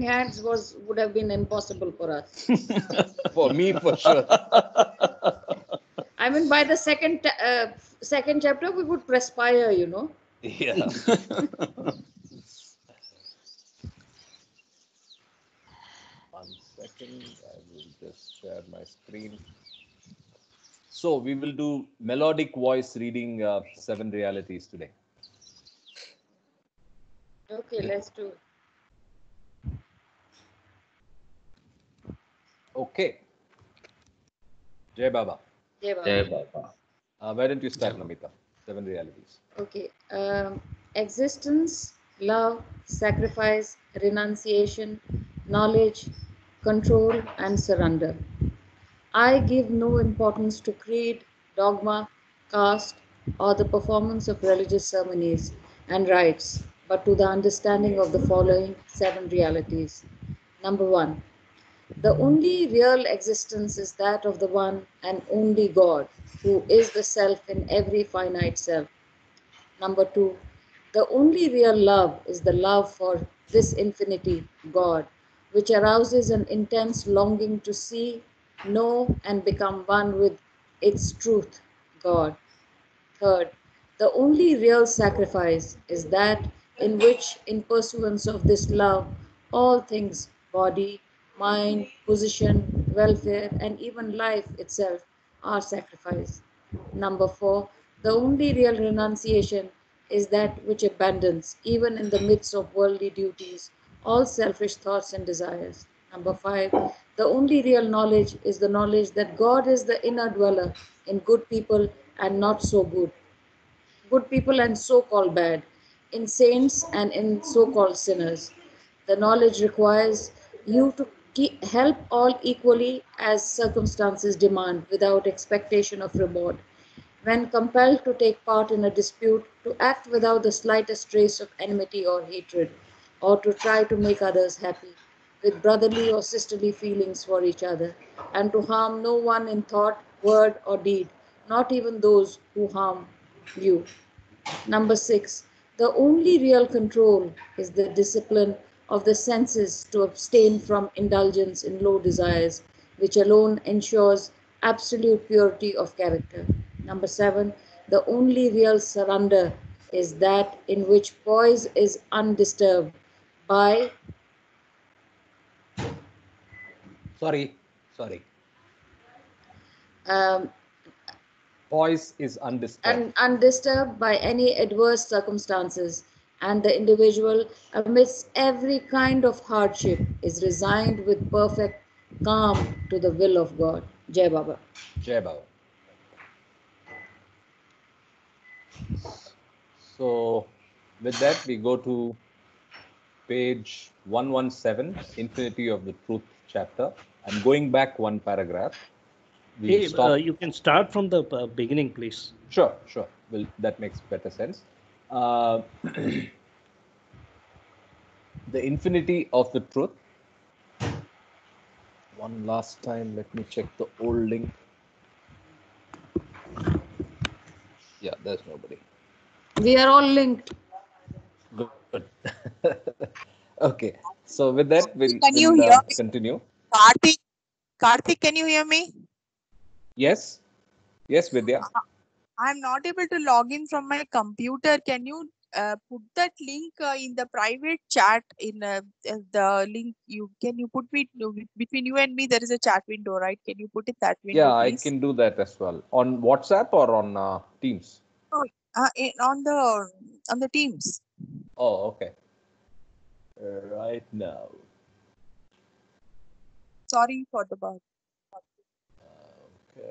hands would have been impossible for us. For me, for sure. I mean, by the second chapter, we would perspire, you know. Yeah. One second, I will just share my screen. So we will do melodic voice reading 7 realities today. Okay, let's do it. Okay. Jai Baba. Jai Baba. Jai Baba. Why don't you start, Namita? 7 realities. Okay. Existence, love, sacrifice, renunciation, knowledge, control, and surrender. I give no importance to creed, dogma, caste, or the performance of religious ceremonies and rites, but to the understanding of the following 7 realities. Number 1. The only real existence is that of the one and only God, who is the self in every finite self. Number 2, the only real love is the love for this infinity, God, which arouses an intense longing to see, know, and become one with its truth, God. Third, the only real sacrifice is that in which, in pursuance of this love, all things, body, mind, position, welfare, and even life itself, are sacrificed. Number 4, the only real renunciation is that which abandons, even in the midst of worldly duties, all selfish thoughts and desires. Number 5, the only real knowledge is the knowledge that God is the inner dweller in good people and not so good people and so called bad, in saints and in so called sinners. The knowledge requires you to help all equally as circumstances demand without expectation of reward. When compelled to take part in a dispute, to act without the slightest trace of enmity or hatred, or to try to make others happy, with brotherly or sisterly feelings for each other, and to harm no one in thought, word, or deed, not even those who harm you. Number 6, the only real control is the discipline of the senses to abstain from indulgence in low desires, which alone ensures absolute purity of character. Number 7, the only real surrender is that in which poise is undisturbed by Sorry. um, Poise is undisturbed. and undisturbed by any adverse circumstances, and the individual, amidst every kind of hardship, is resigned with perfect calm to the will of God. Jai Baba. Jai Baba. So, with that, we go to page 117, Infinity of the Truth chapter. I'm going back one paragraph. Hey, you can start from the beginning, please. Sure. Well, that makes better sense. The infinity of the truth. One last time, let me check the old link. Yeah, there's nobody. We are all linked. Good. Okay. So with that, we'll continue. Karthik, can you hear me? Yes, Vidya. I'm not able to log in from my computer. Can you put that link in the private chat? In the link, can you put between you and me? There is a chat window, right? Can you put it that window? Yeah, please? I can do that as well. On WhatsApp or on Teams? Oh, on the Teams. Oh, okay. Right now. Sorry for the bug. Okay.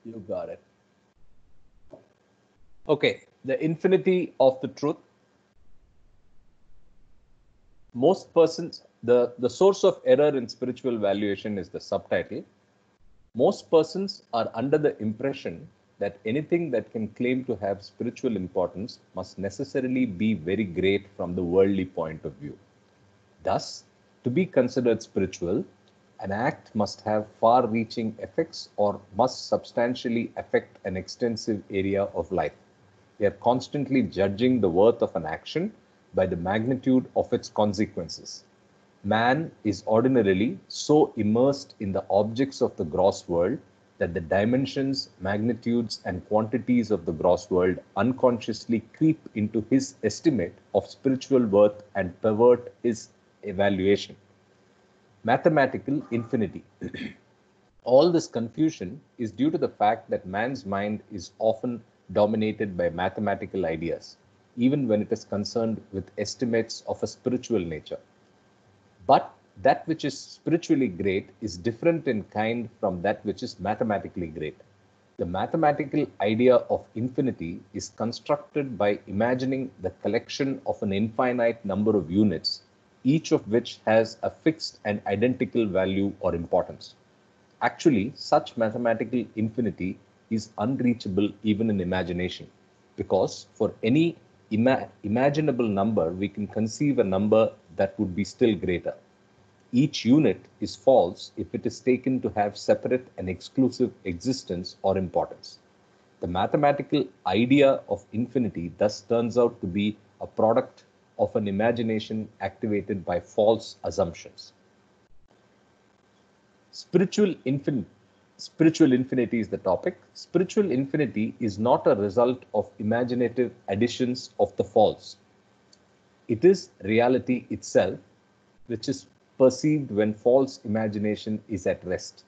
You got it. Okay, the infinity of the truth. Most persons, the source of error in spiritual valuation is the subtitle. Most persons are under the impression that anything that can claim to have spiritual importance must necessarily be very great from the worldly point of view. Thus, to be considered spiritual, an act must have far-reaching effects or must substantially affect an extensive area of life. We are constantly judging the worth of an action by the magnitude of its consequences. Man is ordinarily so immersed in the objects of the gross world that the dimensions, magnitudes, and quantities of the gross world unconsciously creep into his estimate of spiritual worth and pervert his evaluation. Mathematical infinity. All this confusion is due to the fact that man's mind is often dominated by mathematical ideas, even when it is concerned with estimates of a spiritual nature. But that which is spiritually great is different in kind from that which is mathematically great. The mathematical idea of infinity is constructed by imagining the collection of an infinite number of units, each of which has a fixed and identical value or importance. Actually, such mathematical infinity is unreachable even in imagination, because for any imaginable number, we can conceive a number that would be still greater. Each unit is false if it is taken to have separate and exclusive existence or importance. The mathematical idea of infinity thus turns out to be a product of an imagination activated by false assumptions. Spiritual infinity is the topic. Spiritual infinity is not a result of imaginative additions of the false. It is reality itself, which is perceived when false imagination is at rest.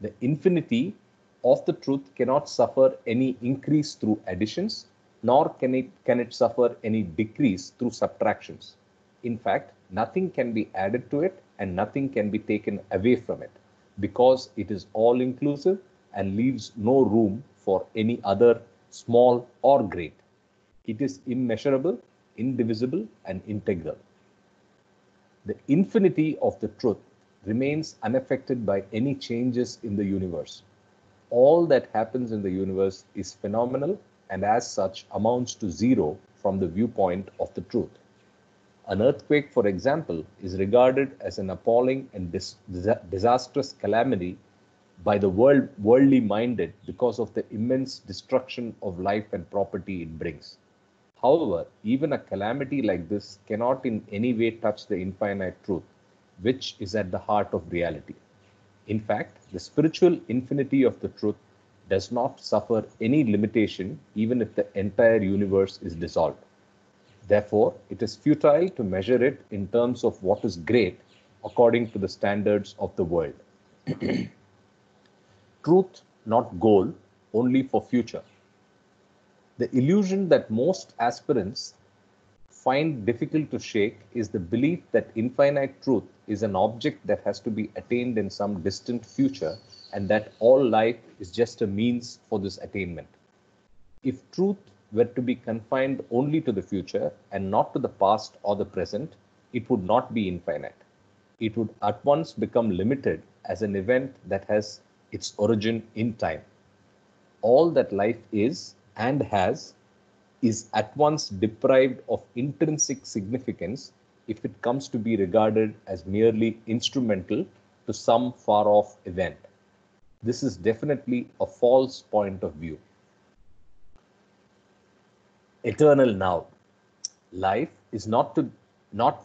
The infinity of the truth cannot suffer any increase through additions, nor can it suffer any decrease through subtractions. In fact, nothing can be added to it and nothing can be taken away from it, because it is all inclusive and leaves no room for any other, small or great. It is immeasurable, indivisible, and integral. The infinity of the truth remains unaffected by any changes in the universe. All that happens in the universe is phenomenal and as such amounts to zero from the viewpoint of the truth. An earthquake, for example, is regarded as an appalling and disastrous calamity by the worldly minded because of the immense destruction of life and property it brings. However, even a calamity like this cannot in any way touch the infinite truth, which is at the heart of reality. In fact, the spiritual infinity of the truth does not suffer any limitation even if the entire universe is dissolved. Therefore, it is futile to measure it in terms of what is great according to the standards of the world. Truth, not goal, only for future. The illusion that most aspirants find difficult to shake is the belief that infinite truth is an object that has to be attained in some distant future and that all life is just a means for this attainment. If truth were to be confined only to the future and not to the past or the present, it would not be infinite. It would at once become limited as an event that has its origin in time. All that life is and has is at once deprived of intrinsic significance if it comes to be regarded as merely instrumental to some far-off event. This is definitely a false point of view. Eternal now. Life is not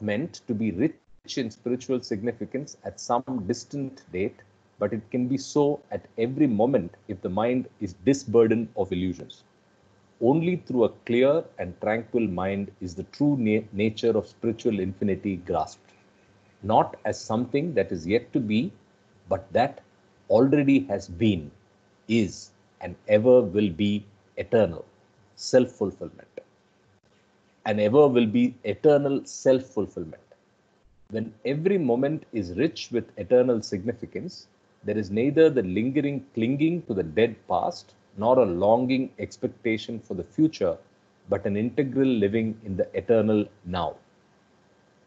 meant to be rich in spiritual significance at some distant date, but it can be so at every moment if the mind is disburdened of illusions. Only through a clear and tranquil mind is the true nature of spiritual infinity grasped, not as something that is yet to be, but that already has been, is, and ever will be eternal self-fulfillment. And ever will be eternal self-fulfillment. When every moment is rich with eternal significance, there is neither the lingering clinging to the dead past nor a longing expectation for the future, but an integral living in the eternal now.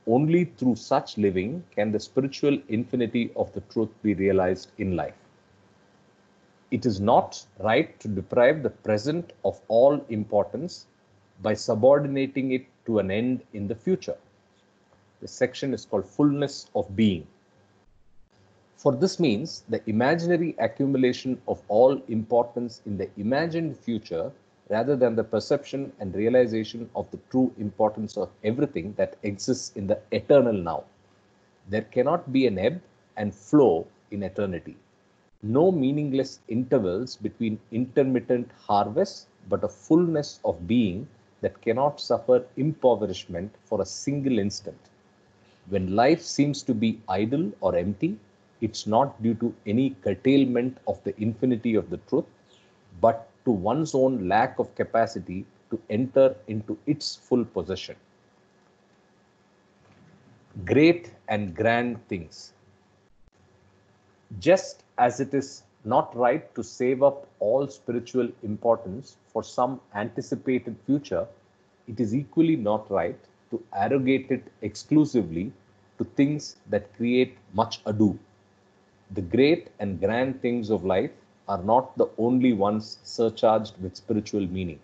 Only through such living can the spiritual infinity of the truth be realized in life. It is not right to deprive the present of all importance by subordinating it to an end in the future. The section is called Fullness of Being. For this means the imaginary accumulation of all importance in the imagined future rather than the perception and realization of the true importance of everything that exists in the eternal now. There cannot be an ebb and flow in eternity. No meaningless intervals between intermittent harvests, but a fullness of being that cannot suffer impoverishment for a single instant. When life seems to be idle or empty, it's not due to any curtailment of the infinity of the truth, but to one's own lack of capacity to enter into its full possession. Great and grand things. Just as it is not right to save up all spiritual importance for some anticipated future, it is equally not right to arrogate it exclusively to things that create much ado. The great and grand things of life are not the only ones surcharged with spiritual meaning.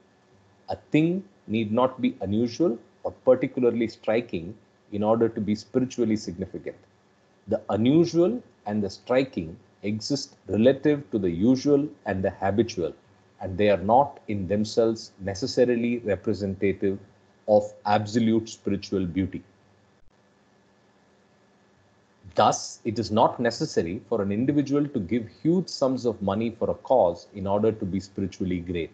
A thing need not be unusual or particularly striking in order to be spiritually significant. The unusual and the striking exist relative to the usual and the habitual, and they are not in themselves necessarily representative of absolute spiritual beauty. Thus, it is not necessary for an individual to give huge sums of money for a cause in order to be spiritually great.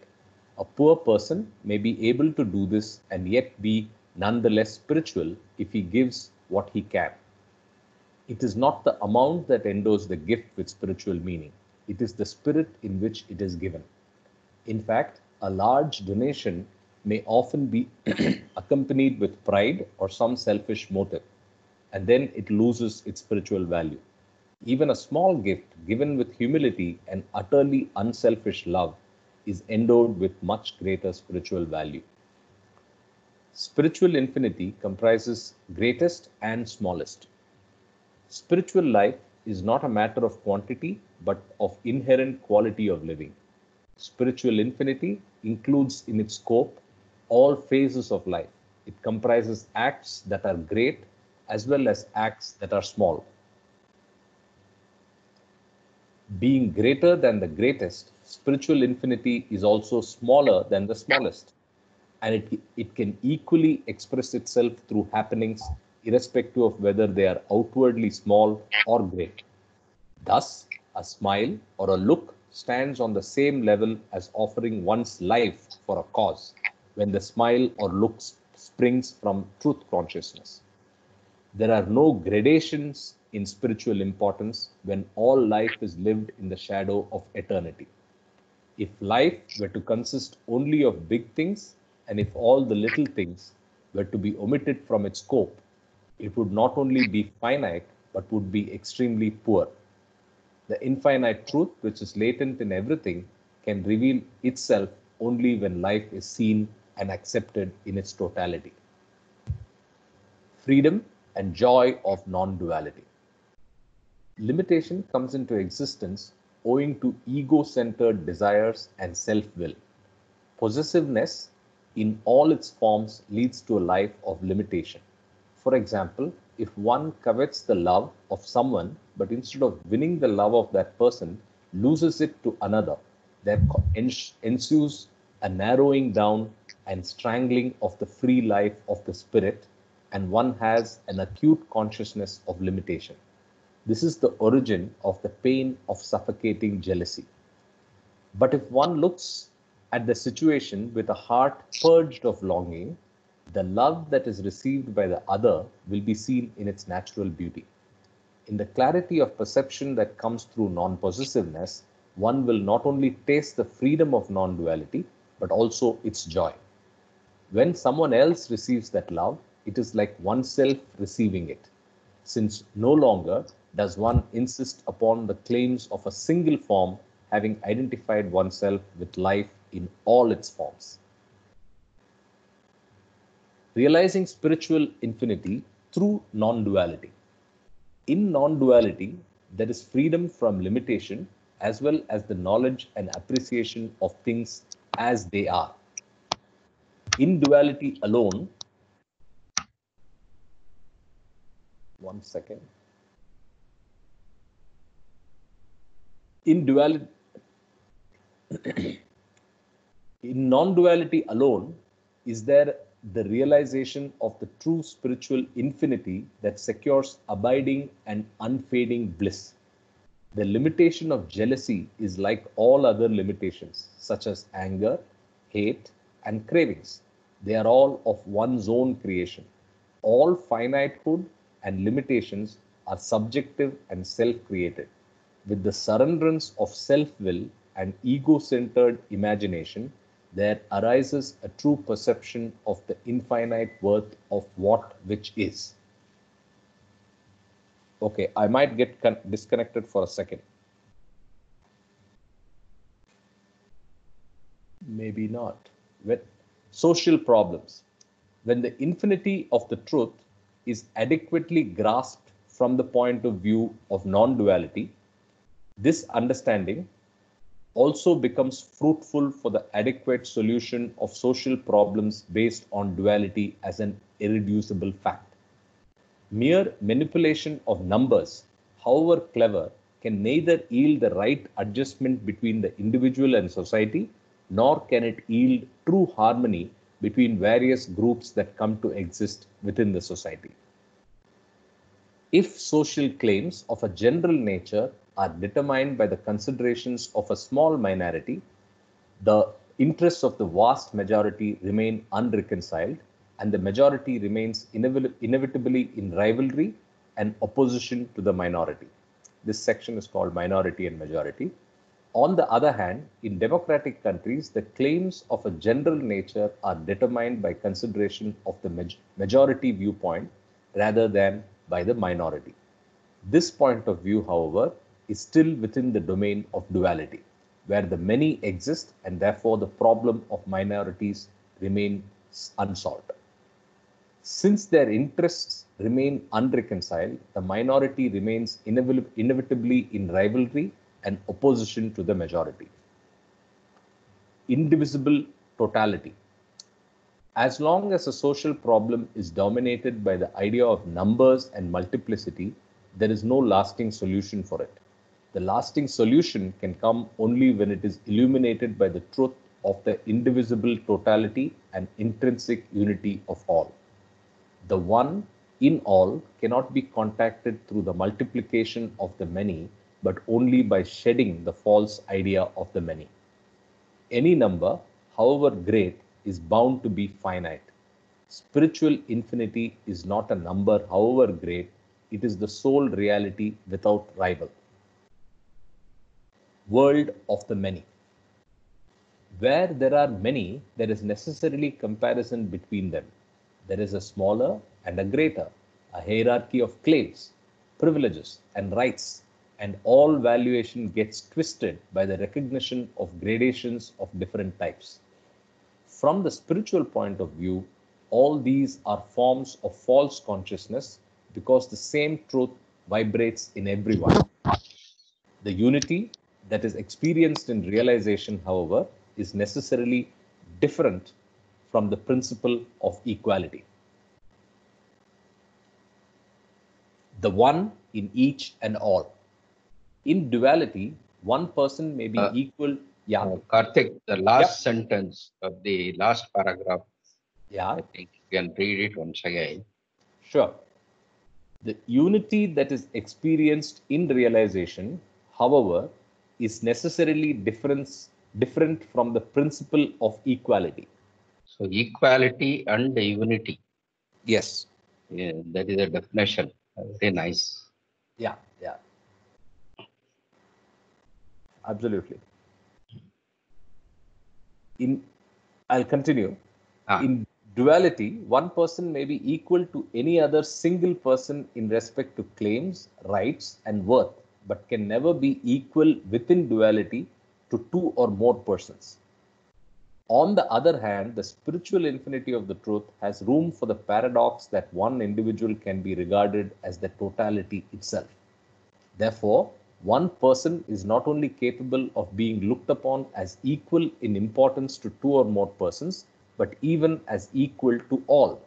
A poor person may be able to do this and yet be nonetheless spiritual if he gives what he can. It is not the amount that endows the gift with spiritual meaning. It is the spirit in which it is given. In fact, a large donation may often be accompanied with pride or some selfish motive, and then it loses its spiritual value. Even a small gift given with humility and utterly unselfish love is endowed with much greater spiritual value. Spiritual infinity comprises greatest and smallest. Spiritual life is not a matter of quantity, but of inherent quality of living. Spiritual infinity includes in its scope all phases of life. It comprises acts that are great as well as acts that are small. Being greater than the greatest, spiritual infinity is also smaller than the smallest, and it can equally express itself through happenings irrespective of whether they are outwardly small or great. Thus, a smile or a look stands on the same level as offering one's life for a cause when the smile or look springs from truth consciousness. There are no gradations in spiritual importance when all life is lived in the shadow of eternity. If life were to consist only of big things, and if all the little things were to be omitted from its scope, it would not only be finite, but would be extremely poor. The infinite truth, which is latent in everything, can reveal itself only when life is seen and accepted in its totality. Freedom and joy of non-duality. Limitation comes into existence owing to ego-centered desires and self-will. Possessiveness in all its forms leads to a life of limitation. For example, if one covets the love of someone, but instead of winning the love of that person, loses it to another, there ensues a narrowing down and strangling of the free life of the spirit, and one has an acute consciousness of limitation. This is the origin of the pain of suffocating jealousy. But if one looks at the situation with a heart purged of longing, the love that is received by the other will be seen in its natural beauty. In the clarity of perception that comes through non-possessiveness, one will not only taste the freedom of non-duality, but also its joy. When someone else receives that love, it is like oneself receiving it, since no longer does one insist upon the claims of a single form, having identified oneself with life in all its forms. Realizing spiritual infinity through non-duality. In non-duality, there is freedom from limitation as well as the knowledge and appreciation of things as they are. In duality alone, one second. In duality, In non-duality alone, is there the realization of the true spiritual infinity that secures abiding and unfading bliss. The limitation of jealousy is like all other limitations, such as anger, hate, and cravings. They are all of one's own creation. All finitehood and limitations are subjective and self-created. With the surrenderance of self-will and ego-centered imagination, there arises a true perception of the infinite worth of what which is. Okay, I might get disconnected for a second. Maybe not. With social problems, when the infinity of the truth is adequately grasped from the point of view of non-duality, this understanding also becomes fruitful for the adequate solution of social problems based on duality as an irreducible fact. Mere manipulation of numbers, however clever, can neither yield the right adjustment between the individual and society, nor can it yield true harmony between various groups that come to exist within the society. If social claims of a general nature are determined by the considerations of a small minority, the interests of the vast majority remain unreconciled, and the majority remains inevitably in rivalry and opposition to the minority. This section is called Minority and Majority. On the other hand, in democratic countries, the claims of a general nature are determined by consideration of the majority viewpoint rather than by the minority. This point of view, however, is still within the domain of duality, where the many exist and therefore the problem of minorities remains unsolved. Since their interests remain unreconciled, the minority remains inevitably in rivalry and opposition to the majority. Indivisible totality. As long as a social problem is dominated by the idea of numbers and multiplicity, there is no lasting solution for it. The lasting solution can come only when it is illuminated by the truth of the indivisible totality and intrinsic unity of all. The one in all cannot be contacted through the multiplication of the many, but only by shedding the false idea of the many. Any number, however great, is bound to be finite. Spiritual infinity is not a number, however great, it is the sole reality without rival. World of the many. Where there are many, there is necessarily comparison between them. There is a smaller and a greater, a hierarchy of claims, privileges, and rights, and all valuation gets twisted by the recognition of gradations of different types. From the spiritual point of view, all these are forms of false consciousness because the same truth vibrates in everyone. The unity that is experienced in realization, however, is necessarily different from the principle of equality. The one in each and all. In duality, one person may be equal. Karthik, the last sentence of the last paragraph. I think you can read it once again. Sure. The unity that is experienced in realization, however, is necessarily different from the principle of equality. So equality and unity. Yes. Yeah, that is a definition. Very nice. Yeah. Absolutely. I'll continue. In duality, one person may be equal to any other single person in respect to claims, rights, and worth, but can never be equal within duality to two or more persons. On the other hand, the spiritual infinity of the truth has room for the paradox that one individual can be regarded as the totality itself. Therefore, one person is not only capable of being looked upon as equal in importance to two or more persons, but even as equal to all.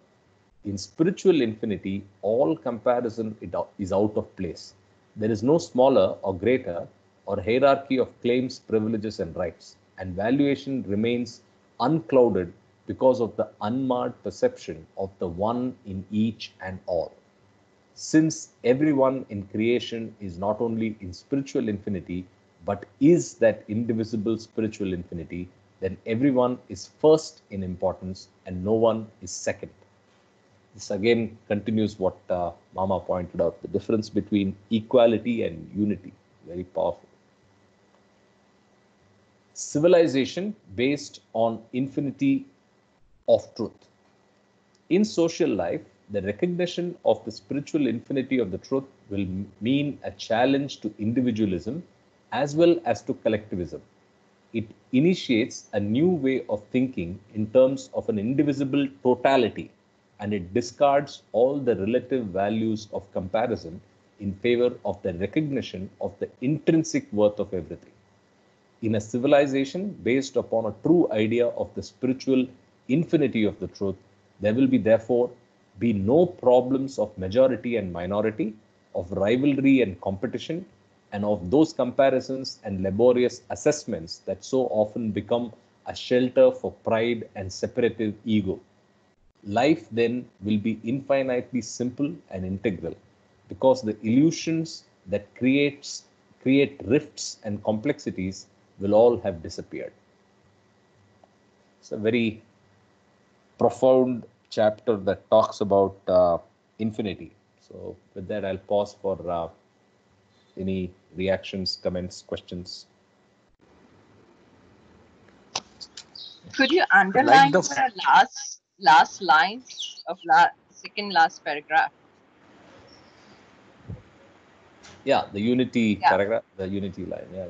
In spiritual infinity, all comparison is out of place. There is no smaller or greater or hierarchy of claims, privileges, and rights, and valuation remains unclouded because of the unmarred perception of the one in each and all. Since everyone in creation is not only in spiritual infinity, but is that indivisible spiritual infinity, then everyone is first in importance and no one is second. This again continues what Mama pointed out, the difference between equality and unity. Very powerful. Civilization based on infinity of truth. In social life, the recognition of the spiritual infinity of the truth will mean a challenge to individualism as well as to collectivism. It initiates a new way of thinking in terms of an indivisible totality, and it discards all the relative values of comparison in favor of the recognition of the intrinsic worth of everything. In a civilization based upon a true idea of the spiritual infinity of the truth, there will be therefore be no problems of majority and minority, of rivalry and competition, and of those comparisons and laborious assessments that so often become a shelter for pride and separative ego. Life then will be infinitely simple and integral, because the illusions that create rifts and complexities will all have disappeared. It's a very profound chapter that talks about infinity. So with that, I'll pause for any reactions, comments, questions. Could you underline the last line of second last paragraph? Yeah, the unity paragraph, the unity line. Yeah.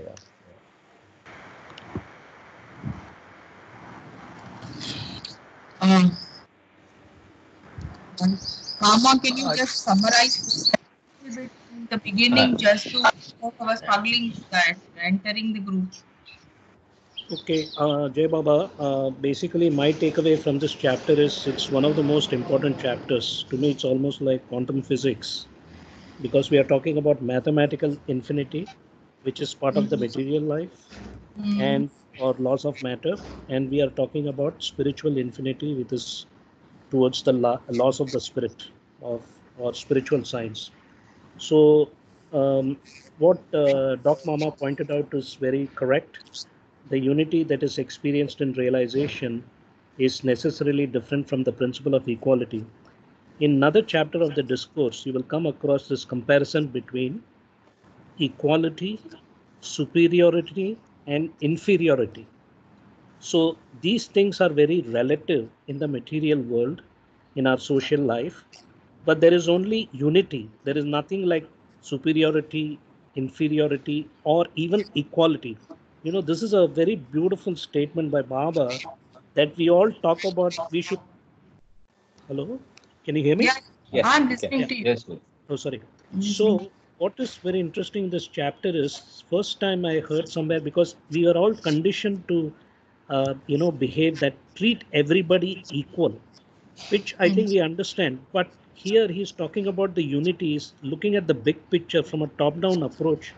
Mama, can you just summarize a little bit in the beginning, just to I was struggling with that, entering the group? Okay, Jay Baba, basically my takeaway from this chapter is it's one of the most important chapters. To me, it's almost like quantum physics, because we are talking about mathematical infinity, which is part of the material life and or laws of matter, and we are talking about spiritual infinity, which is towards the laws of the spirit or spiritual science. So what Doc Mama pointed out is very correct. The unity that is experienced in realization is necessarily different from the principle of equality. In another chapter of the discourse, you will come across this comparison between equality, superiority, and inferiority. So these things are very relative in the material world, in our social life, but there is only unity. There is nothing like superiority, inferiority, or even equality. You know, this is a very beautiful statement by Baba that we all talk about. We should. Hello, can you hear me? Yes, I'm listening to you. Yes. Oh, sorry. So what is very interesting in this chapter is first time I heard somewhere, because we are all conditioned to, behave that treat everybody equal, which I think we understand. But here he's talking about the unities, looking at the big picture from a top-down approach,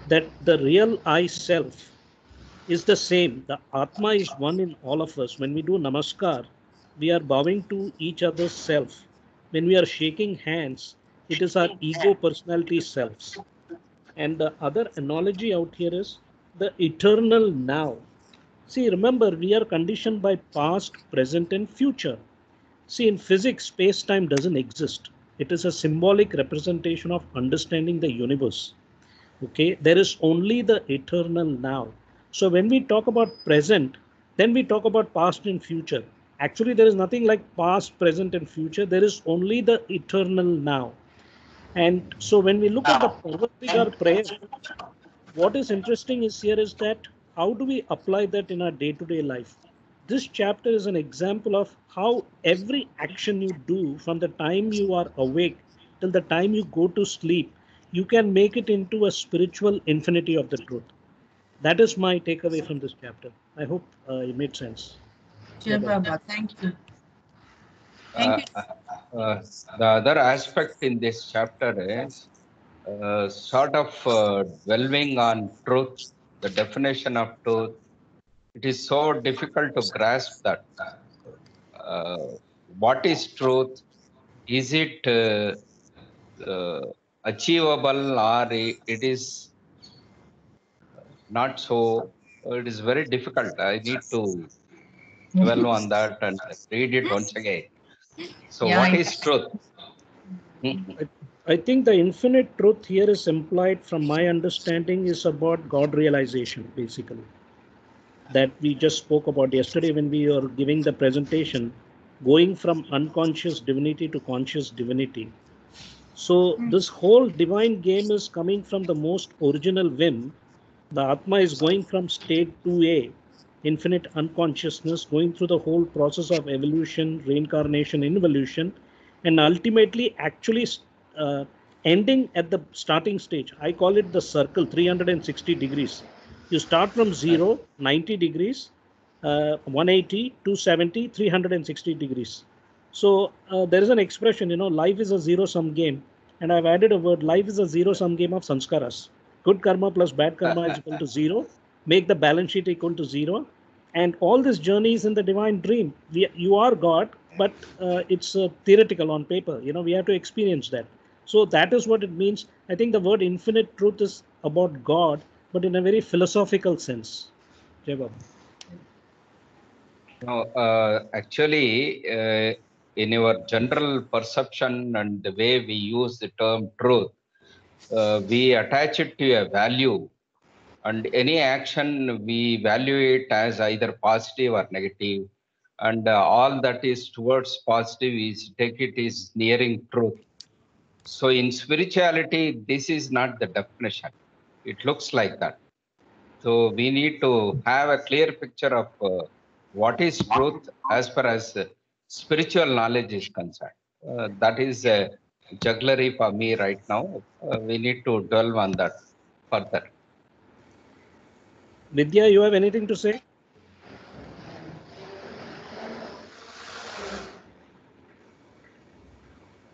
that the real I self is the same. The Atma is one in all of us. When we do Namaskar, we are bowing to each other's self. When we are shaking hands, it is our ego personality selves. And the other analogy out here is the eternal now. See, remember, we are conditioned by past, present, and future. See, in physics, space-time doesn't exist. It is a symbolic representation of understanding the universe. Okay, there is only the eternal now. So when we talk about present, then we talk about past and future. Actually, there is nothing like past, present, and future. There is only the eternal now. And so when we look at the Parvatvigar prayer, what is interesting is here is that how do we apply that in our day-to-day life? This chapter is an example of how every action you do from the time you are awake till the time you go to sleep, you can make it into a spiritual infinity of the truth. That is my takeaway from this chapter. I hope it made sense. Jai Baba, thank you. The other aspect in this chapter is sort of dwelling on truth, the definition of truth, it is so difficult to grasp that. Uh, what is truth? Is it achievable, or it is not so? It is very difficult. I need to dwell on that and read it once again. So, Yeah, what is truth? I think the infinite truth here is implied, from my understanding, is about God realization, basically. That we just spoke about yesterday when we were giving the presentation, going from unconscious divinity to conscious divinity. So this whole divine game is coming from the most original whim. The Atma is going from state 2A, infinite unconsciousness, going through the whole process of evolution, reincarnation, involution, and ultimately actually uh, ending at the starting stage. I call it the circle, 360 degrees. You start from 0, 90 degrees, 180, 270, 360 degrees. So there is an expression, life is a zero-sum game. And I've added a word, life is a zero-sum game of sanskaras. Good karma plus bad karma is equal to 0. Make the balance sheet equal to 0. And all this journey is in the divine dream. You are God, but it's theoretical on paper. We have to experience that. So that is what it means. I think the word infinite truth is about God, but in a very philosophical sense. Jai Baba. No, actually, in your general perception and the way we use the term truth, we attach it to a value, and any action we value it as either positive or negative, and all that is towards positive is take it is nearing truth. So in spirituality, this is not the definition. It looks like that. So we need to have a clear picture of what is truth as far as spiritual knowledge is concerned. That is a jugglery for me right now. We need to dwell on that further. Vidya, you have anything to say?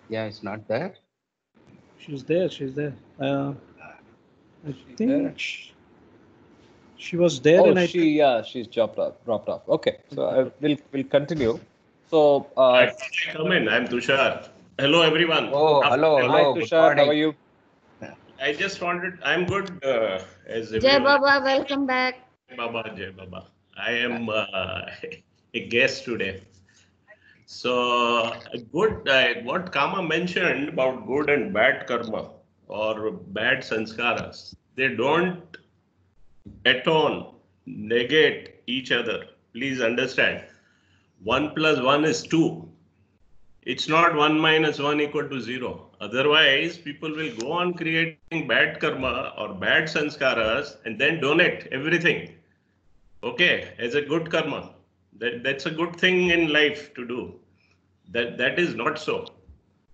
Yeah, it's not there. She's there. I think there? she was there, Oh, and she's dropped off. Okay, so we'll continue. So, I come in. I'm Tushar. Hello, everyone. Oh, hello, hi hello. Good Tushar, how are morning. you? I just wanted. I'm good. As Jai everyone. Baba, welcome back. Baba, Jai Baba. I am a guest today. So good. What Kama mentioned about good and bad karma or bad sanskaras, they don't atone, negate each other. Please understand. 1 plus 1 is 2. It's not 1 minus 1 equal to 0. Otherwise, people will go on creating bad karma or bad sanskaras and then donate everything. Okay, as a good karma. That's a good thing in life to do. That is not so.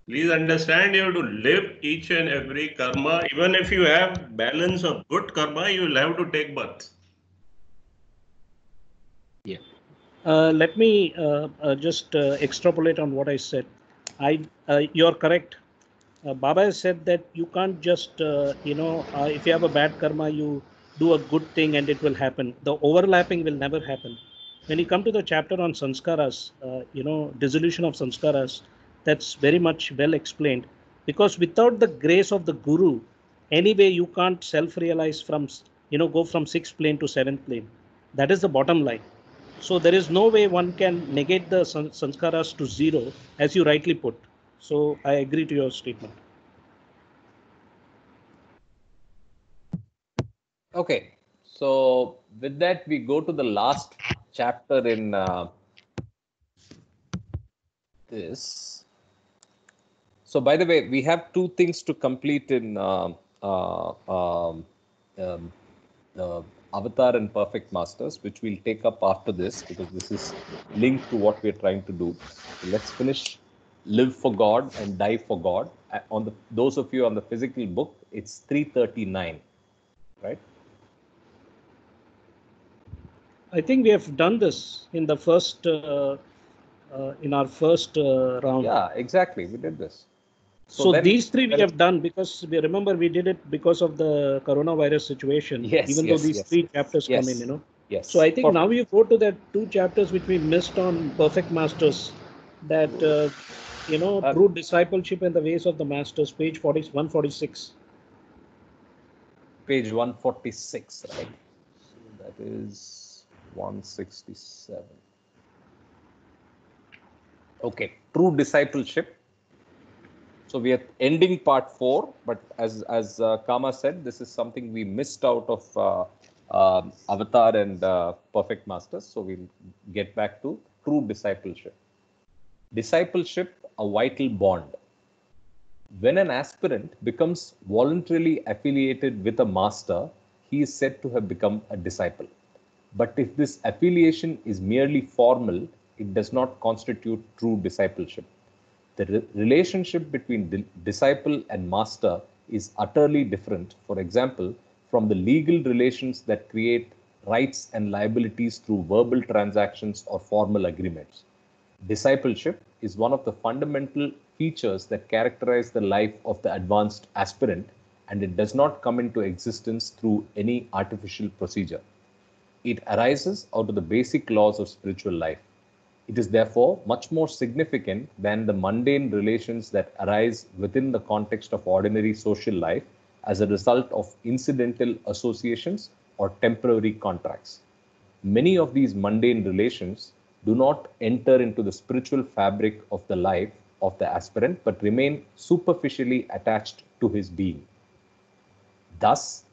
Please understand, you have to live each and every karma. Even if you have balance of good karma, you will have to take birth. Yeah. let me just extrapolate on what I said. You're correct. Baba has said that you can't just, if you have a bad karma, you do a good thing and it will happen. The overlapping will never happen. When you come to the chapter on sanskaras, dissolution of sanskaras, that's very much well explained. Because without the grace of the guru, anyway, you can't self-realize from, go from 6th plane to 7th plane. That is the bottom line. So there is no way one can negate the sanskaras to 0, as you rightly put. So I agree to your statement. Okay, so with that we go to the last chapter in this. So by the way, we have 2 things to complete in Avatar and Perfect Masters, which we'll take up after this because this is linked to what we're trying to do. So let's finish Live for God and Die for God. On those of you on the physical book, it's 339, right? I think we have done this in the first, in our first round. Yeah, exactly. We did this. So these 3 we have done because we remember we did it because of the coronavirus situation. Yes, even though these 3 chapters come in, Yes. So I think Perfect. now you go to that 2 chapters which we missed on Perfect Masters, that true discipleship and the ways of the masters, page 146. Page 146, right? So that is 167. Okay, true discipleship. So we are ending part 4, but as Kama said, this is something we missed out of Avatar and Perfect Masters. So we'll get back to true discipleship. Discipleship, a vital bond. When an aspirant becomes voluntarily affiliated with a master, he is said to have become a disciple. But if this affiliation is merely formal, it does not constitute true discipleship. The relationship between disciple and master is utterly different, for example, from the legal relations that create rights and liabilities through verbal transactions or formal agreements. Discipleship is one of the fundamental features that characterize the life of the advanced aspirant, and it does not come into existence through any artificial procedure. It arises out of the basic laws of spiritual life. It is therefore much more significant than the mundane relations that arise within the context of ordinary social life as a result of incidental associations or temporary contracts. Many of these mundane relations do not enter into the spiritual fabric of the life of the aspirant but remain superficially attached to his being. Thus,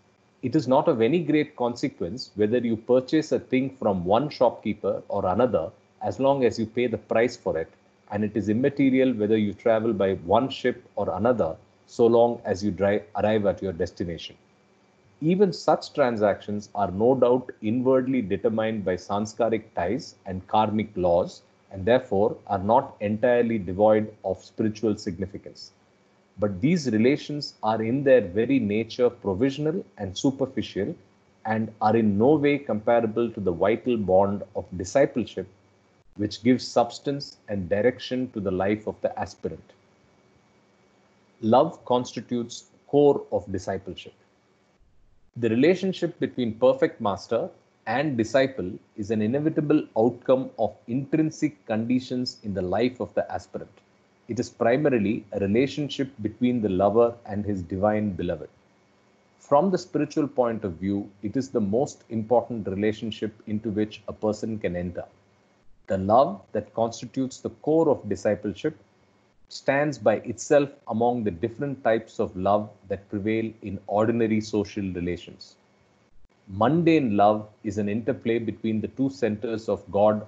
it is not of any great consequence whether you purchase a thing from one shopkeeper or another as long as you pay the price for it, and it is immaterial whether you travel by one ship or another so long as you arrive at your destination. Even such transactions are no doubt inwardly determined by sanskaric ties and karmic laws, and therefore are not entirely devoid of spiritual significance. But these relations are in their very nature provisional and superficial, and are in no way comparable to the vital bond of discipleship, which gives substance and direction to the life of the aspirant. Love constitutes core of discipleship. The relationship between perfect master and disciple is an inevitable outcome of intrinsic conditions in the life of the aspirant. It is primarily a relationship between the lover and his divine beloved. From the spiritual point of view, it is the most important relationship into which a person can enter. The love that constitutes the core of discipleship stands by itself among the different types of love that prevail in ordinary social relations. Mundane love is an interplay between the two centers of God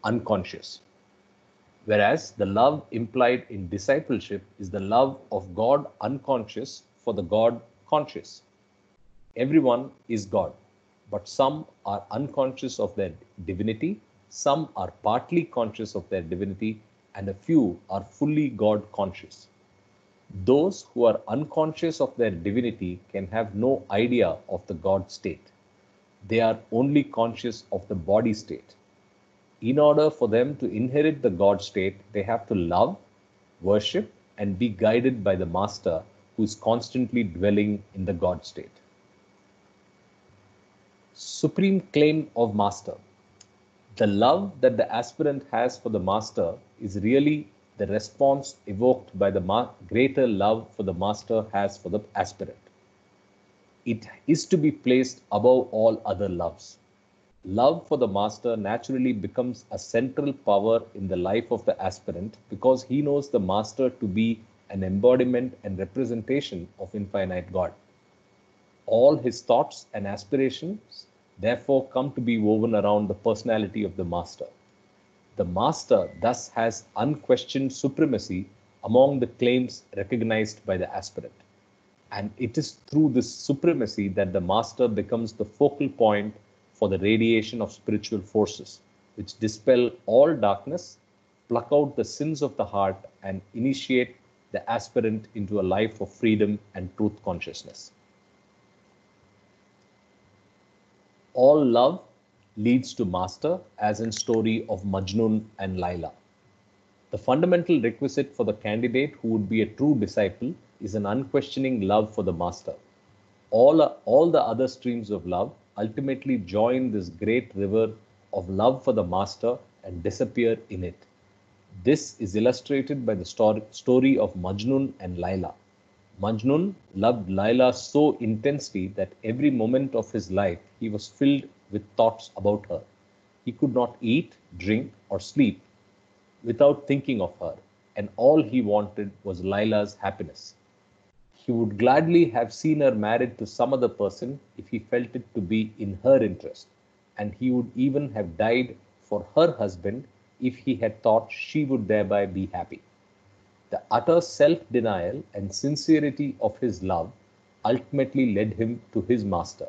unconscious, whereas the love implied in discipleship is the love of God unconscious for the God conscious. Everyone is God, but some are unconscious of their divinity, some are partly conscious of their divinity, and a few are fully God conscious. Those who are unconscious of their divinity can have no idea of the God state. They are only conscious of the body state. In order for them to inherit the God state, they have to love, worship, and be guided by the Master who is constantly dwelling in the God state. Supreme claim of Master. The love that the aspirant has for the Master is really the response evoked by the greater love for the Master has for the aspirant. It is to be placed above all other loves. Love for the Master naturally becomes a central power in the life of the aspirant because he knows the Master to be an embodiment and representation of infinite God. All his thoughts and aspirations therefore come to be woven around the personality of the Master. The Master thus has unquestioned supremacy among the claims recognized by the aspirant. And it is through this supremacy that the Master becomes the focal point for the radiation of spiritual forces, which dispel all darkness, pluck out the sins of the heart, and initiate the aspirant into a life of freedom and truth consciousness. All love leads to Master, as in story of Majnun and Laila. The fundamental requisite for the candidate who would be a true disciple is an unquestioning love for the Master. All the other streams of love ultimately join this great river of love for the master and disappear in it. This is illustrated by the story of Majnun and Laila. Majnun loved Laila so intensely that every moment of his life he was filled with thoughts about her. He could not eat, drink, or sleep without thinking of her, and all he wanted was Laila's happiness. He would gladly have seen her married to some other person if he felt it to be in her interest, and he would even have died for her husband if he had thought she would thereby be happy. The utter self denial and sincerity of his love ultimately led him to his master.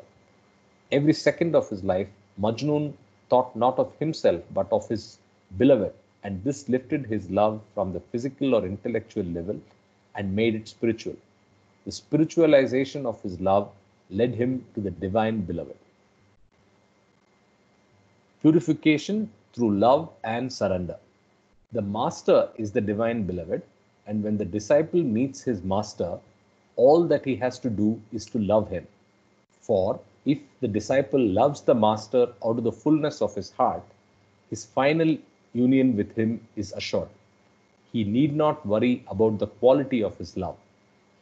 Every second of his life, Majnun thought not of himself but of his beloved, and this lifted his love from the physical or intellectual level and made it spiritual. The spiritualization of his love led him to the divine beloved. Purification through love and surrender. The master is the divine beloved, and when the disciple meets his master, all that he has to do is to love him. For if the disciple loves the master out of the fullness of his heart, his final union with him is assured. He need not worry about the quality of his love.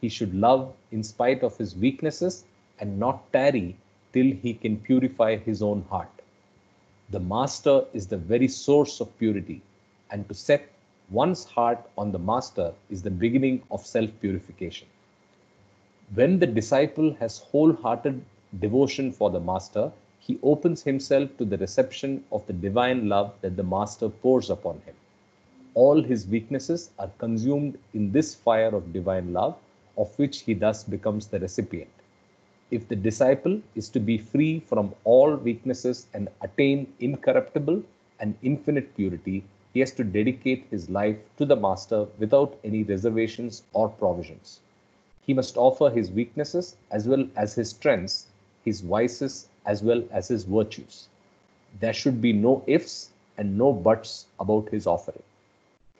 He should love in spite of his weaknesses and not tarry till he can purify his own heart. The master is the very source of purity, and to set one's heart on the master is the beginning of self-purification. When the disciple has wholehearted devotion for the master, he opens himself to the reception of the divine love that the master pours upon him. All his weaknesses are consumed in this fire of divine love, of which he thus becomes the recipient. If the disciple is to be free from all weaknesses and attain incorruptible and infinite purity, he has to dedicate his life to the master without any reservations or provisions. He must offer his weaknesses as well as his strengths, his vices as well as his virtues. There should be no ifs and no buts about his offering.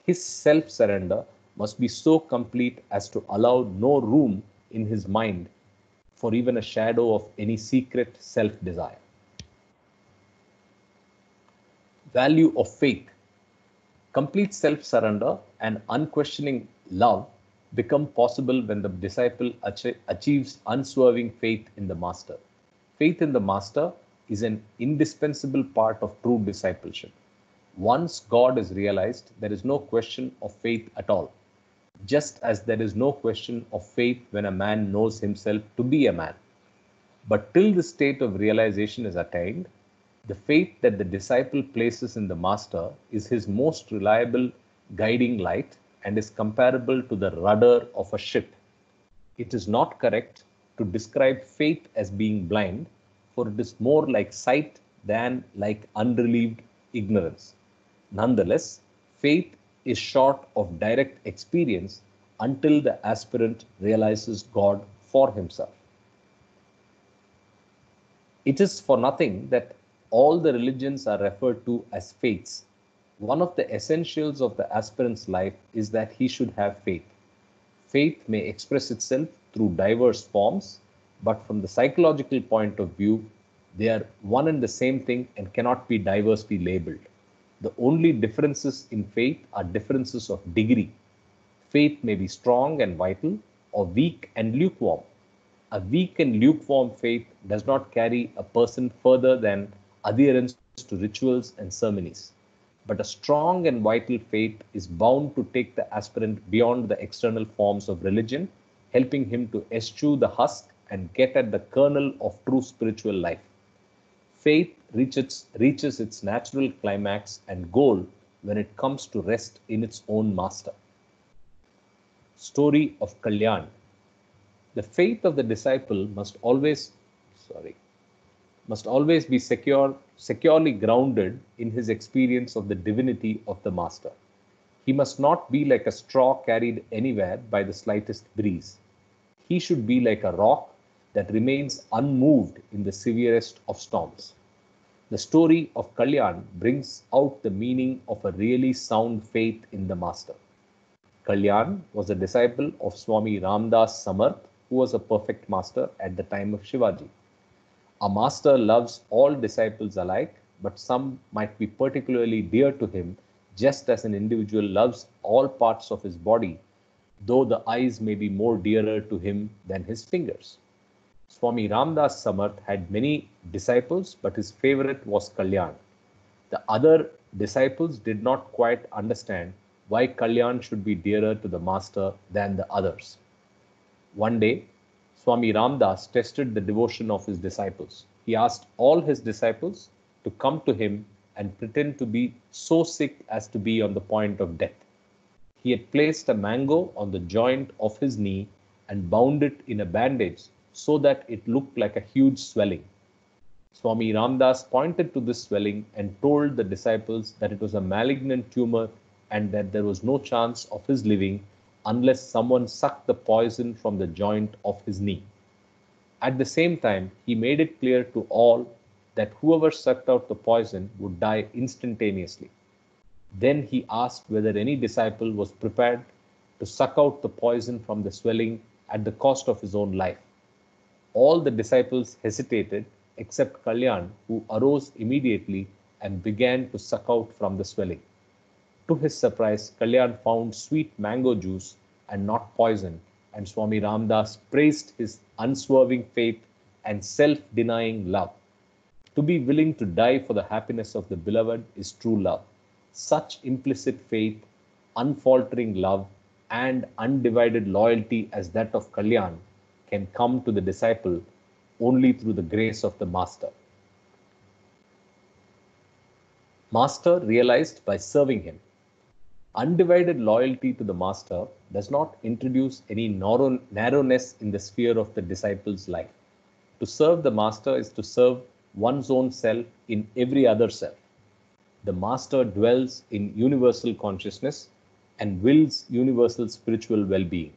His self-surrender must be so complete as to allow no room in his mind for even a shadow of any secret self-desire. Value of faith. Complete self-surrender and unquestioning love become possible when the disciple achieves unswerving faith in the master. Faith in the master is an indispensable part of true discipleship. Once God is realized, there is no question of faith at all. Just as there is no question of faith when a man knows himself to be a man. But till the state of realization is attained, the faith that the disciple places in the master is his most reliable guiding light and is comparable to the rudder of a ship. It is not correct to describe faith as being blind, for it is more like sight than like unrelieved ignorance. Nonetheless, faith is short of direct experience until the aspirant realizes God for himself. It is for nothing that all the religions are referred to as faiths. One of the essentials of the aspirant's life is that he should have faith. Faith may express itself through diverse forms, but from the psychological point of view, they are one and the same thing and cannot be diversely labeled. The only differences in faith are differences of degree. Faith may be strong and vital, or weak and lukewarm. A weak and lukewarm faith does not carry a person further than adherence to rituals and ceremonies. But a strong and vital faith is bound to take the aspirant beyond the external forms of religion, helping him to eschew the husk and get at the kernel of true spiritual life. Faith reaches its natural climax and goal when it comes to rest in its own master. Story of Kalyan. The faith of the disciple must always be securely grounded in his experience of the divinity of the master. He must not be like a straw carried anywhere by the slightest breeze. He should be like a rock that remains unmoved in the severest of storms. The story of Kalyan brings out the meaning of a really sound faith in the master. Kalyan was a disciple of Swami Ramdas Samarth, who was a perfect master at the time of Shivaji. A master loves all disciples alike, but some might be particularly dear to him, just as an individual loves all parts of his body, though the eyes may be more dearer to him than his fingers. Swami Ramdas Samarth had many disciples, but his favorite was Kalyan. The other disciples did not quite understand why Kalyan should be dearer to the master than the others. One day, Swami Ramdas tested the devotion of his disciples. He asked all his disciples to come to him and pretend to be so sick as to be on the point of death. He had placed a mango on the joint of his knee and bound it in a bandage so that it looked like a huge swelling. Swami Ramdas pointed to this swelling and told the disciples that it was a malignant tumor and that there was no chance of his living unless someone sucked the poison from the joint of his knee. At the same time, he made it clear to all that whoever sucked out the poison would die instantaneously. Then he asked whether any disciple was prepared to suck out the poison from the swelling at the cost of his own life. All the disciples hesitated except Kalyan, who arose immediately and began to suck out from the swelling. To his surprise, Kalyan found sweet mango juice and not poison, and Swami Ramdas praised his unswerving faith and self-denying love. To be willing to die for the happiness of the beloved is true love. Such implicit faith, unfaltering love, and undivided loyalty as that of Kalyan can come to the disciple only through the grace of the master. Master realized by serving him. Undivided loyalty to the master does not introduce any narrowness in the sphere of the disciple's life. To serve the master is to serve one's own self in every other self. The master dwells in universal consciousness and wills universal spiritual well-being.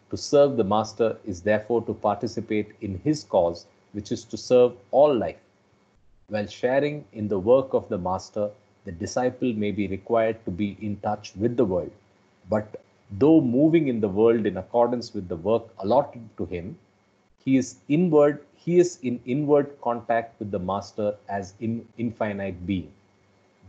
To serve the master is therefore to participate in his cause, which is to serve all life. While sharing in the work of the master, the disciple may be required to be in touch with the world, but though moving in the world in accordance with the work allotted to him, he is in inward contact with the master as infinite being.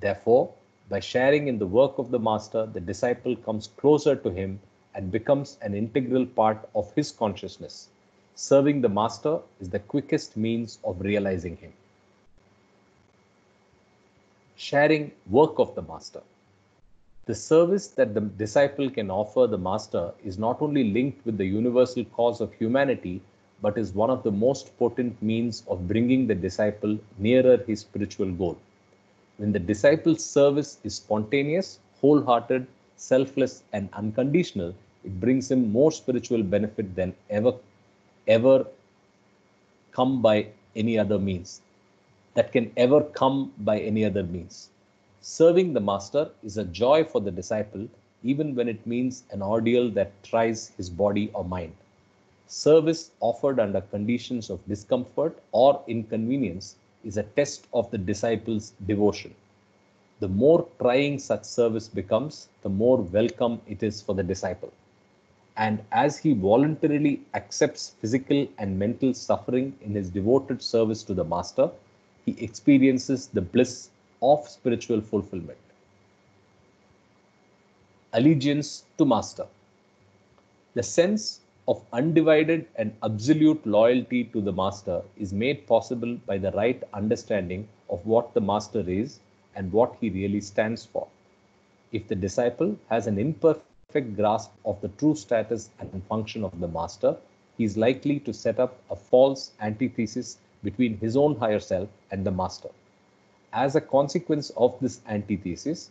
Therefore, by sharing in the work of the master, the disciple comes closer to him and becomes an integral part of his consciousness. Serving the master is the quickest means of realizing him. Sharing work of the master. The service that the disciple can offer the master is not only linked with the universal cause of humanity, but is one of the most potent means of bringing the disciple nearer his spiritual goal. When the disciple's service is spontaneous, wholehearted, selfless, and unconditional, it brings him more spiritual benefit than ever come by any other means. That can ever come by any other means. Serving the master is a joy for the disciple, even when it means an ordeal that tries his body or mind. Service offered under conditions of discomfort or inconvenience is a test of the disciple's devotion. The more trying such service becomes, the more welcome it is for the disciple. And as he voluntarily accepts physical and mental suffering in his devoted service to the master, he experiences the bliss of spiritual fulfillment. Allegiance to master. The sense of undivided and absolute loyalty to the master is made possible by the right understanding of what the master is and what he really stands for. If the disciple has an imperfect grasp of the true status and function of the master, he is likely to set up a false antithesis between his own higher self and the master. As a consequence of this antithesis,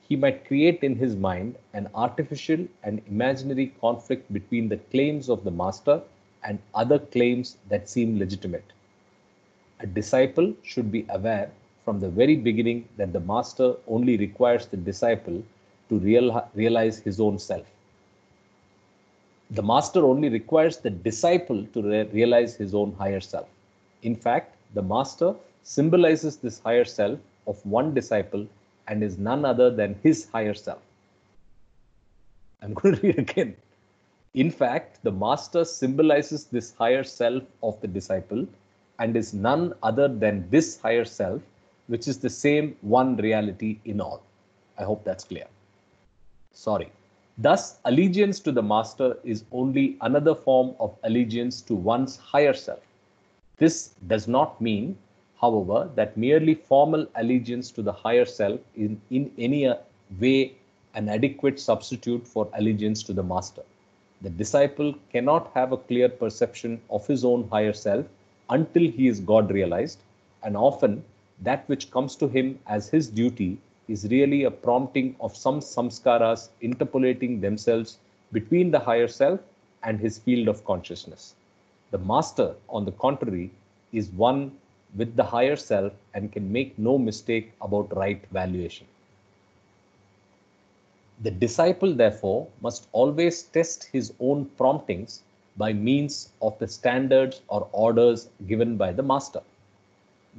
he might create in his mind an artificial and imaginary conflict between the claims of the master and other claims that seem legitimate. A disciple should be aware from the very beginning that the master only requires the disciple to realize his own self. The master only requires the disciple to realize his own higher self. In fact, the master symbolizes this higher self of one disciple and is none other than his higher self. I'm going to read again. In fact, the master symbolizes this higher self of the disciple and is none other than this higher self, which is the same one reality in all. I hope that's clear. Sorry. Thus, allegiance to the master is only another form of allegiance to one's higher self. This does not mean, however, that merely formal allegiance to the higher self is in any way an adequate substitute for allegiance to the master. The disciple cannot have a clear perception of his own higher self until he is God realized, and often that which comes to him as his duty is really a prompting of some samskaras interpolating themselves between the higher self and his field of consciousness. The master, on the contrary, is one with the higher self and can make no mistake about right valuation. The disciple, therefore, must always test his own promptings by means of the standards or orders given by the master.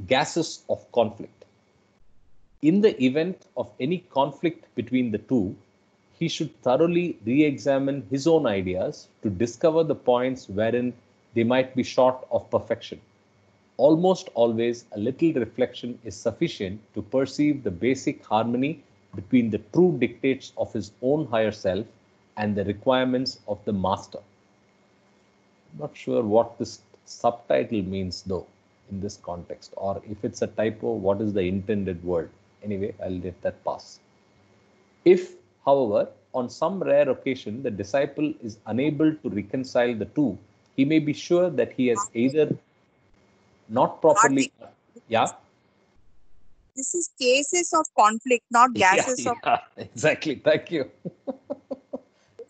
Gases of conflict. In the event of any conflict between the two, he should thoroughly re-examine his own ideas to discover the points wherein they might be short of perfection. Almost always a little reflection is sufficient to perceive the basic harmony between the true dictates of his own higher self and the requirements of the master. I'm not sure what this subtitle means though in this context, or if it's a typo, what is the intended word? Anyway, I'll let that pass. If, however, on some rare occasion the disciple is unable to reconcile the two, he may be sure that he has either not properly... Yeah? This is cases of conflict, not gases of... Exactly. Thank you.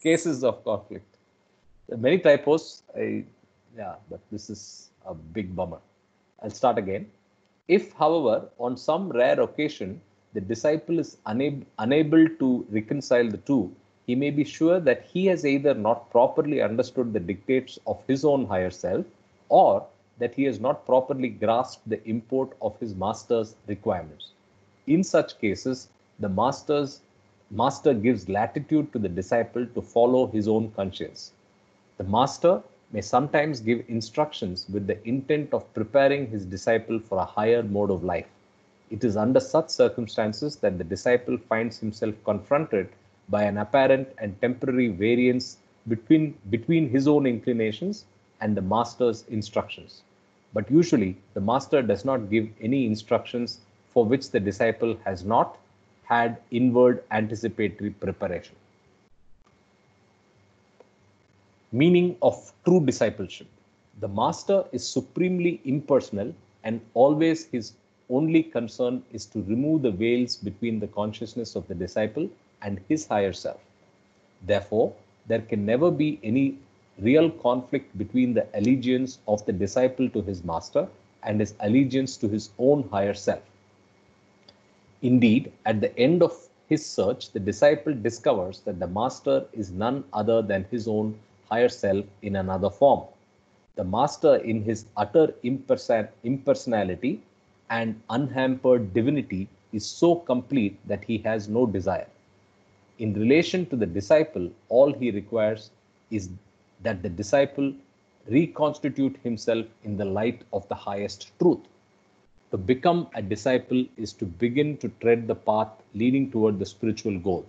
Cases of conflict. There are many typos. But this is a big bummer. I'll start again. If, however, on some rare occasion, the disciple is unable to reconcile the two, he may be sure that he has either not properly understood the dictates of his own higher self, or that he has not properly grasped the import of his master's requirements. In such cases, the master gives latitude to the disciple to follow his own conscience. The master may sometimes give instructions with the intent of preparing his disciple for a higher mode of life. It is under such circumstances that the disciple finds himself confronted by an apparent and temporary variance between his own inclinations and the master's instructions. But usually, the master does not give any instructions for which the disciple has not had inward anticipatory preparation. Meaning of true discipleship. The master is supremely impersonal, and always his only concern is to remove the veils between the consciousness of the disciple and his higher self. Therefore, there can never be any real conflict between the allegiance of the disciple to his master and his allegiance to his own higher self. Indeed, at the end of his search, the disciple discovers that the master is none other than his own higher self in another form. The master, in his utter impersonality and unhampered divinity, is so complete that he has no desire. In relation to the disciple, all he requires is that the disciple reconstitute himself in the light of the highest truth. To become a disciple is to begin to tread the path leading toward the spiritual goal.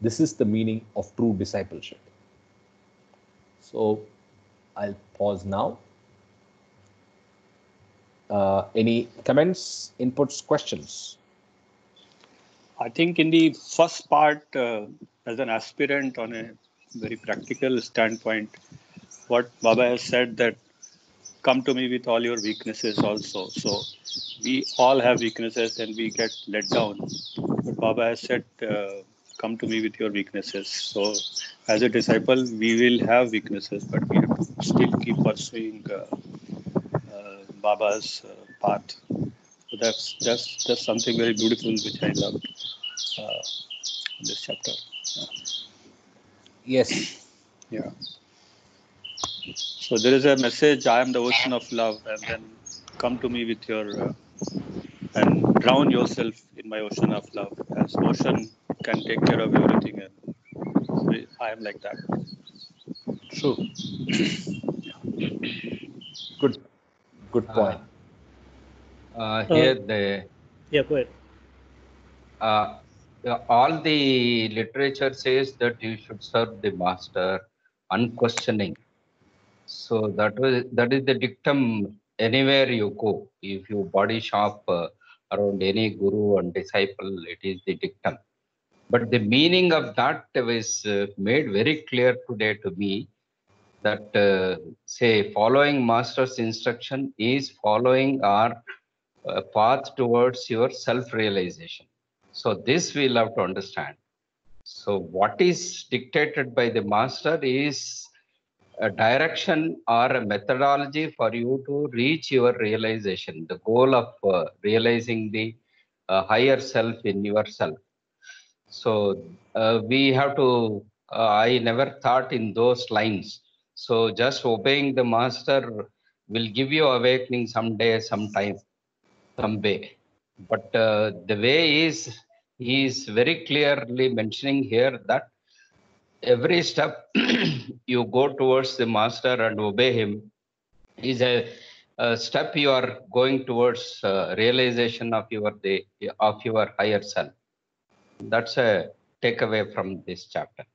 This is the meaning of true discipleship. So I'll pause now. Any comments, inputs, questions? I think in the first part, as an aspirant on a very practical standpoint, what Baba has said that come to me with all your weaknesses also. So we all have weaknesses and we get let down. But Baba has said, come to me with your weaknesses. So as a disciple, we will have weaknesses, but we have to still keep pursuing Baba's path. So that's something very beautiful which I loved in this chapter. Yes. Yeah. So there is a message, I am the ocean of love, and then come to me with your, and drown yourself in my ocean of love, as ocean can take care of everything, and I am like that. True. Good point. Here the Yeah, go ahead. all the literature says that you should serve the master unquestioning. So that is the dictum anywhere you go. If you body shop around any guru and disciple, it is the dictum. But the meaning of that was made very clear today to me that say following master's instruction is following our path towards your self-realization. So this we'll have to understand. So what is dictated by the master is a direction or a methodology for you to reach your realization, the goal of realizing the higher self in yourself. So we have to, I never thought in those lines. So just obeying the master will give you awakening someday, sometime, some way. But the way is, he is very clearly mentioning here that every step you go towards the master and obey him is a step you are going towards realization of your higher self. That's a takeaway from this chapter.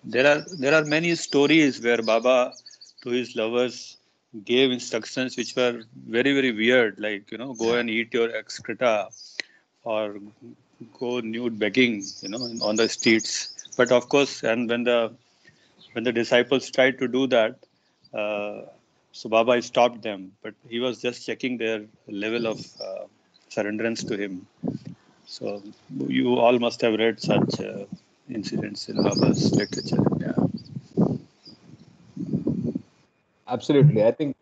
There are many stories where Baba to his lovers gave instructions which were very, very weird, like, go and eat your excreta or go nude begging, on the streets. But of course, and when the disciples tried to do that, so Baba stopped them. But he was just checking their level of surrenderance to him. So you all must have read such incidents in Baba's literature. Yeah. Absolutely. I think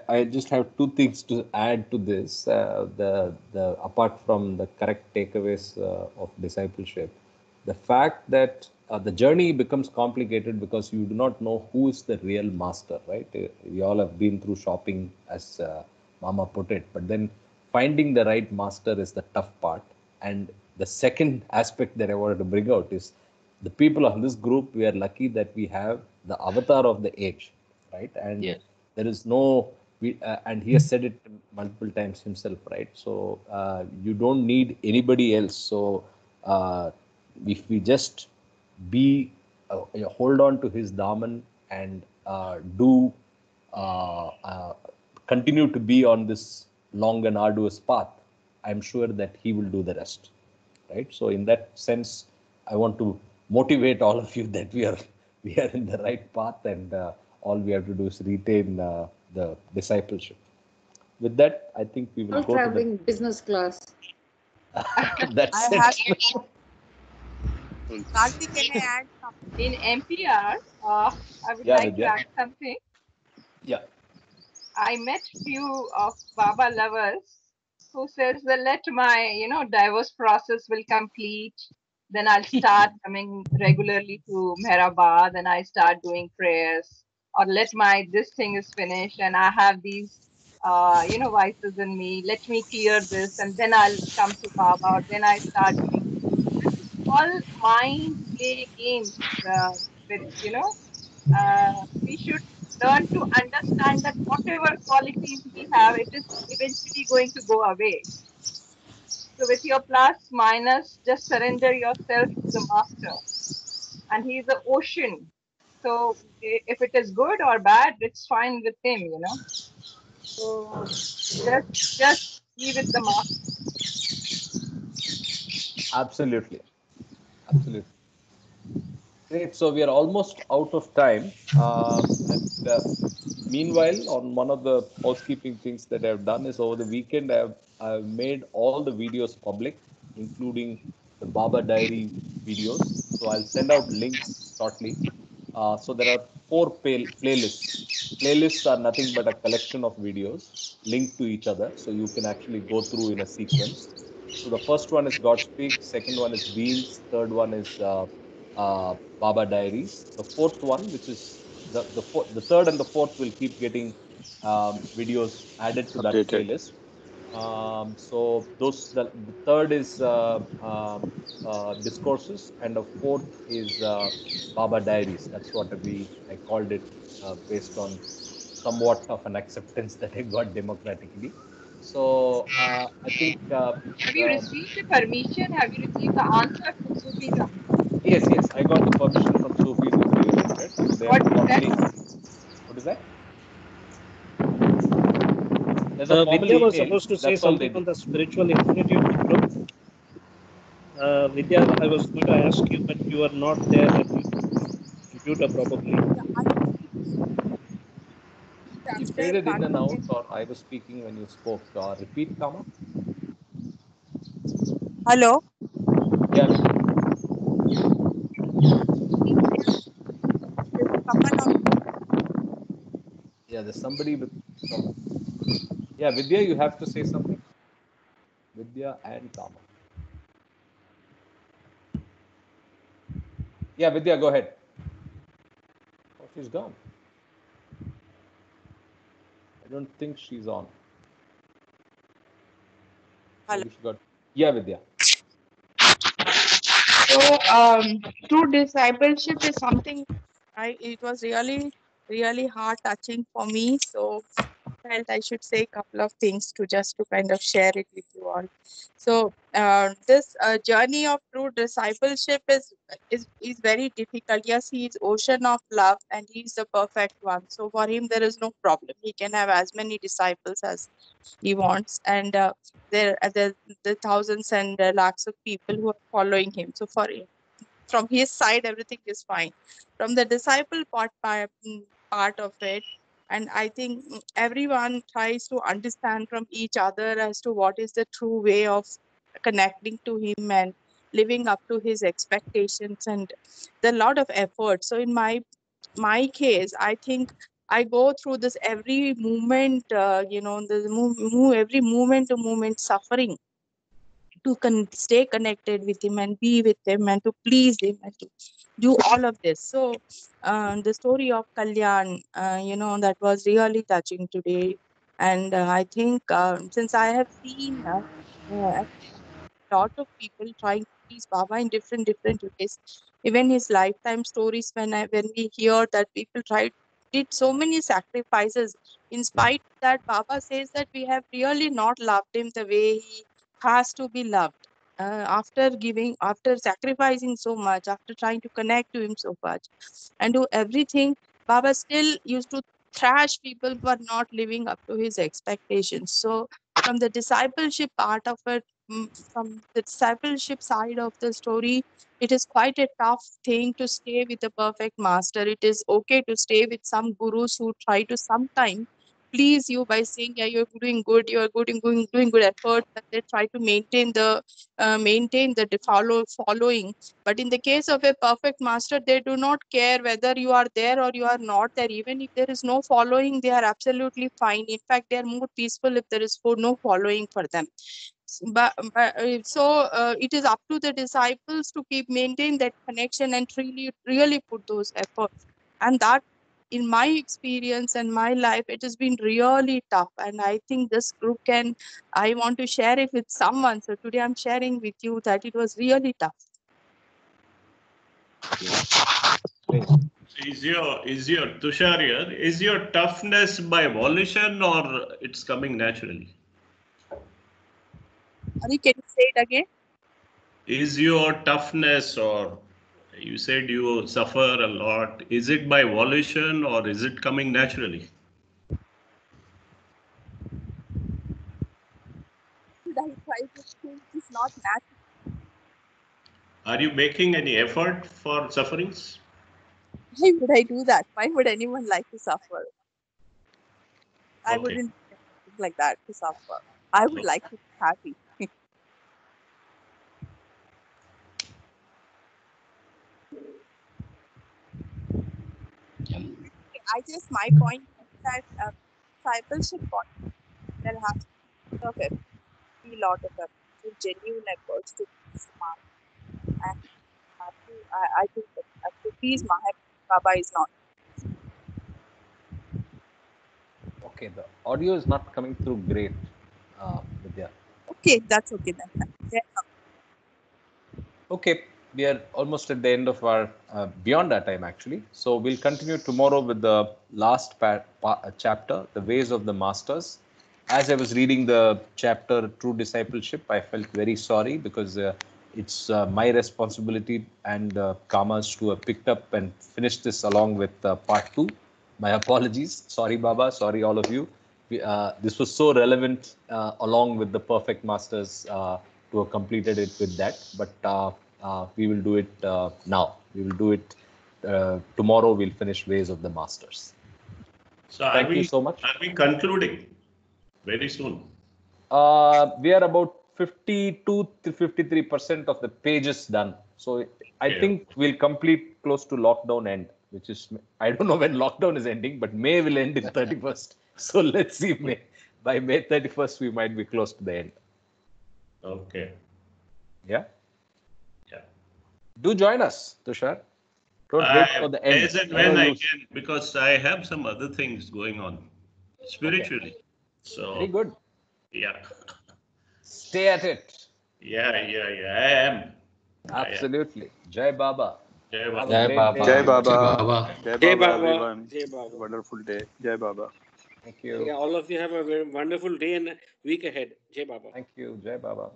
I just have two things to add to this. The apart from the correct takeaways of discipleship, the fact that the journey becomes complicated because you do not know who is the real master, right? We all have been through shopping, as Mama put it, but then finding the right master is the tough part. And the second aspect that I wanted to bring out is the people on this group. We are lucky that we have the avatar of the age, right? And Yes. there is no and he has said it multiple times himself, right? So you don't need anybody else. So if we just be hold on to his daman and do continue to be on this long and arduous path, I'm sure that he will do the rest, right? So in that sense, I want to motivate all of you that we are in the right path, and all we have to do is retain the discipleship. With that, I think we will All go traveling business class. to that's I it. have Karthik, can I add something? In MPR, I would Yeah, like to Vidya. add something. Yeah. I met few of Baba lovers who says that let my divorce process will complete, then I'll start coming regularly to Mehrabad and I start doing prayers, or let my this thing is finished and I have these vices in me, let me clear this and then I'll come to Baba, or then I start doing this is all mind play games with we should learn to understand that whatever qualities we have, it is eventually going to go away. So with your plus minus, just surrender yourself to the master, and he is the ocean. So if it is good or bad, it's fine with him. So just be with the master. Absolutely. Absolutely. Great. So we are almost out of time. Meanwhile, on one of the housekeeping things that I've done is over the weekend, I've made all the videos public, including the Baba Diary videos. So I'll send out links shortly. So there are four playlists. Playlists are nothing but a collection of videos linked to each other. So you can actually go through in a sequence. So the first one is God Speak, second one is Beans, third one is Baba Diaries. The fourth one, which is the third and the fourth, will keep getting videos added to that Updated. playlist. So the third is discourses, and the fourth is Baba Diaries. That's what I called it based on somewhat of an acceptance that I got democratically. So I think Have you received the permission? Have you received the answer from Sufism? yes, I got the permission from Sufis to revisit it. They What are is that? formally. What is that? There's a formal Vidya was email. supposed to say That's all they something on did. the spiritual infinity of the group. Vidya, I was going to ask you, but you are not there at your computer probably. You faded in and out, or I was speaking when you spoke. Repeat, Kama. Hello. Yeah, Vidya. Yeah, there's somebody with some. Yeah, Vidya, you have to say something. Vidya and Kama. Yeah, Vidya, go ahead. Oh, she's gone. I don't think she's on. Hello. Maybe she got. Yeah, Vidya. So, true discipleship is something it was really heart touching for me. So, felt I should say a couple of things to just to kind of share it with you all. So, this journey of true discipleship is very difficult. Yes, he is ocean of love and he is the perfect one. So, for him, there is no problem. He can have as many disciples as he wants, and there are the thousands and lakhs of people who are following him. So, from his side, everything is fine. From the disciple part of it, and I think everyone tries to understand from each other as to what is the true way of connecting to him and living up to his expectations, and the lot of effort. So in my case, I think I go through this every moment, every moment to moment suffering to stay connected with him and be with him and to please him and to do all of this. So the story of Kalyan, that was really touching today. And I think since I have seen a lot of people trying to please Baba in different ways, even his lifetime stories, when we hear that people did so many sacrifices, in spite that Baba says that we have really not loved him the way he has to be loved. After sacrificing so much, after trying to connect to him so much and do everything, Baba still used to thrash people who are not living up to his expectations. So from the discipleship part of it, from the discipleship side of the story, it is quite a tough thing to stay with a perfect master. It is okay to stay with some gurus who try to sometimes please you by saying, yeah, you're doing good, you're doing good efforts, and they try to maintain the following. But in the case of a perfect master, they do not care whether you are there or you are not there. Even if there is no following, they are absolutely fine. In fact, they are more peaceful if there is no following for them. So it is up to the disciples to keep maintain that connection and really put those efforts. And that, in my experience and my life, it has been really tough. And I think this group I want to share it with someone. So today I'm sharing with you that it was really tough. Is your Tushar here? Is your toughness by volition or it's coming naturally? Ari, can you say it again? Is your toughness, or you said you suffer a lot, is it by volition or is it coming naturally? I try to think it's not natural. Are you making any effort for sufferings? Why would I do that? Why would anyone like to suffer? I Okay. wouldn't think like that to suffer. I would Okay. like to be happy. My point is that discipleship point, there has to be a lot of effort, genuine efforts to be smart. And I think that to please Mahat Baba is not. Okay, the audio is not coming through great, Vidya. Okay, that's okay then. Yeah. Okay, we are almost at the end of our beyond our time actually. So we'll continue tomorrow with the last chapter, the ways of the masters. as I was reading the chapter True Discipleship, I felt very sorry because it's my responsibility and Kama's to have picked up and finished this along with part 2. My apologies. Sorry, Baba. Sorry, all of you. This was so relevant along with the Perfect Masters to have completed it with that. But we will do it now. We will do it tomorrow. We'll finish Ways of the Masters. So Thank you so much. Are we concluding very soon? We are about 52 to 53% of the pages done. So I think we'll complete close to lockdown end, which is, I don't know when lockdown is ending, but May will end in 31st. So let's see, by May 31st, we might be close to the end. Okay. Yeah. Yeah. Do join us, Tushar. Don't wait for the end. As and when I can, because I have some other things going on spiritually. Okay. So very good. Yeah. Stay at it. Yeah. I am. Absolutely. Jai Baba. Jai Baba. Jai Baba. Jai Baba. Jai Baba. Jai Baba, everyone. Jai Baba. Wonderful day. Jai Baba. Thank you. Yeah, all of you have a very wonderful day and week ahead. Jai Baba. Thank you. Jai Baba.